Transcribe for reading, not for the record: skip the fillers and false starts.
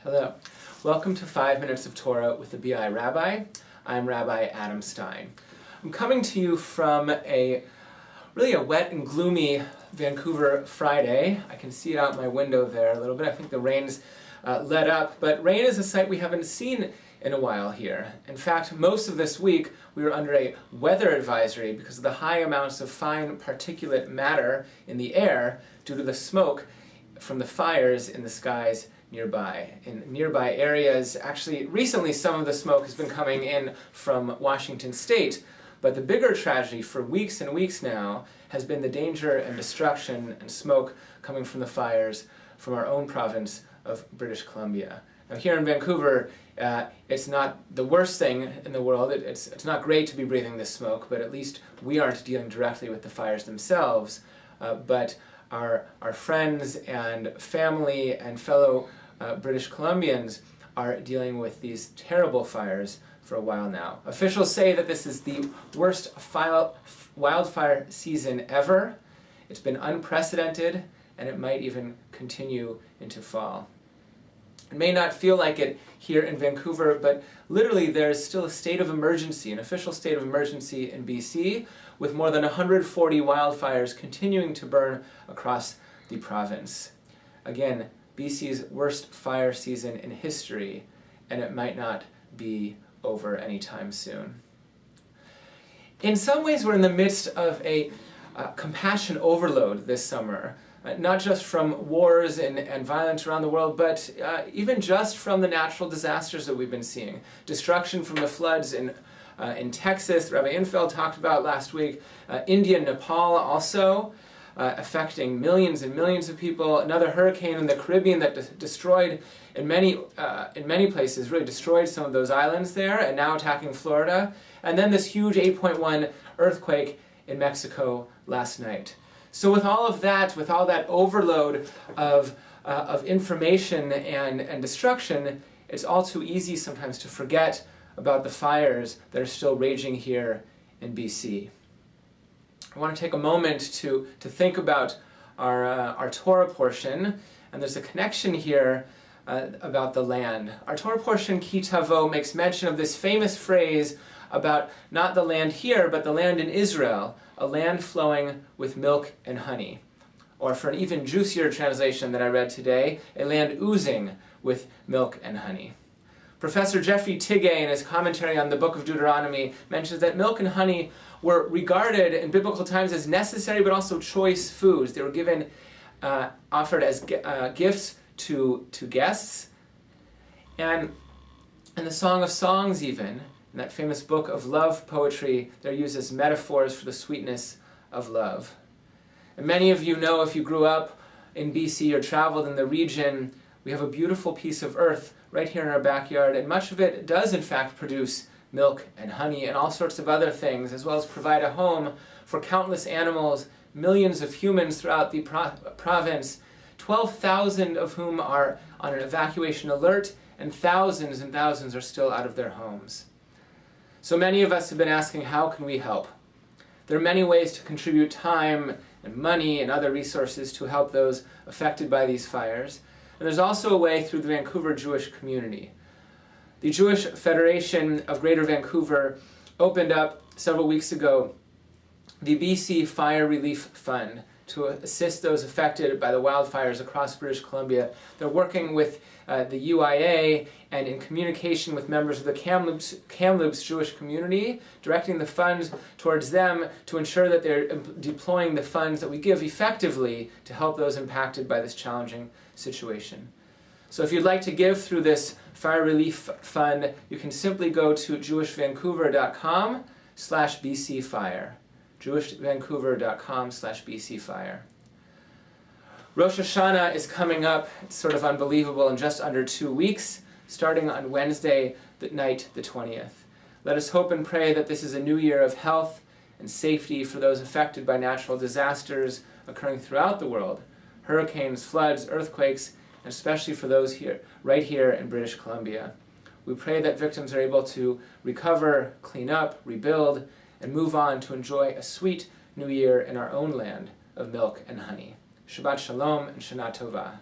Hello. Welcome to 5 Minutes of Torah with the BI Rabbi. I'm Rabbi Adam Stein. I'm coming to you from a wet and gloomy Vancouver Friday. I can see it out my window there a little bit. I think the rain's let up, but rain is a sight we haven't seen in a while here. In fact, most of this week we were under a weather advisory because of the high amounts of fine particulate matter in the air due to the smoke from the fires in the skies nearby. In nearby areas, actually recently some of the smoke has been coming in from Washington State, but the bigger tragedy for weeks and weeks now has been the danger and destruction and smoke coming from the fires from our own province of British Columbia. Now here in Vancouver, it's not the worst thing in the world. It's not great to be breathing this smoke, but at least we aren't dealing directly with the fires themselves. But our friends and family and fellow British Columbians are dealing with these terrible fires for a while now. Officials say that this is the worst wildfire season ever. It's been unprecedented, and it might even continue into fall. It may not feel like it here in Vancouver, but literally there's still a state of emergency, an official state of emergency in BC, with more than 140 wildfires continuing to burn across the province. Again, BC's worst fire season in history, and it might not be over anytime soon. In some ways, we're in the midst of a compassion overload this summer. Not just from wars and violence around the world, but even just from the natural disasters that we've been seeing. Destruction from the floods in Texas, Rabbi Infeld talked about last week. India and Nepal also affecting millions and millions of people. Another hurricane in the Caribbean that destroyed, in many places, really destroyed some of those islands there, and now attacking Florida. And then this huge 8.1 earthquake in Mexico last night. So with all of that, with all that overload of information and destruction, it's all too easy sometimes to forget about the fires that are still raging here in BC. I want to take a moment to think about our Torah portion, and there's a connection here about the land. Our Torah portion, Ki Tavo, makes mention of this famous phrase about not the land here, but the land in Israel, a land flowing with milk and honey. Or for an even juicier translation that I read today, a land oozing with milk and honey. Professor Jeffrey Tigay, in his commentary on the book of Deuteronomy, mentions that milk and honey were regarded in biblical times as necessary but also choice foods. They were given, offered as gifts to guests. And in the Song of Songs even, in that famous book of love poetry, they're used as metaphors for the sweetness of love. And many of you know, if you grew up in BC or traveled in the region, we have a beautiful piece of earth right here in our backyard, and much of it does in fact produce milk and honey and all sorts of other things, as well as provide a home for countless animals, millions of humans throughout the province, 12,000 of whom are on an evacuation alert, and thousands are still out of their homes. So many of us have been asking, how can we help? There are many ways to contribute time and money and other resources to help those affected by these fires. And there's also a way through the Vancouver Jewish community. The Jewish Federation of Greater Vancouver opened up several weeks ago the BC Fire Relief Fund to assist those affected by the wildfires across British Columbia. They're working with the UIA and in communication with members of the Kamloops Jewish community, directing the funds towards them to ensure that they're deploying the funds that we give effectively to help those impacted by this challenging situation. So if you'd like to give through this Fire Relief Fund, you can simply go to jewishvancouver.com/bcfire. jewishvancouver.com/bcfire. Rosh Hashanah is coming up. It's sort of unbelievable, in just under 2 weeks, starting on Wednesday night, the 20th. Let us hope and pray that this is a new year of health and safety for those affected by natural disasters occurring throughout the world, hurricanes, floods, earthquakes, and especially for those right here in British Columbia. We pray that victims are able to recover, clean up, rebuild, and move on to enjoy a sweet new year in our own land of milk and honey. Shabbat Shalom and Shana Tova.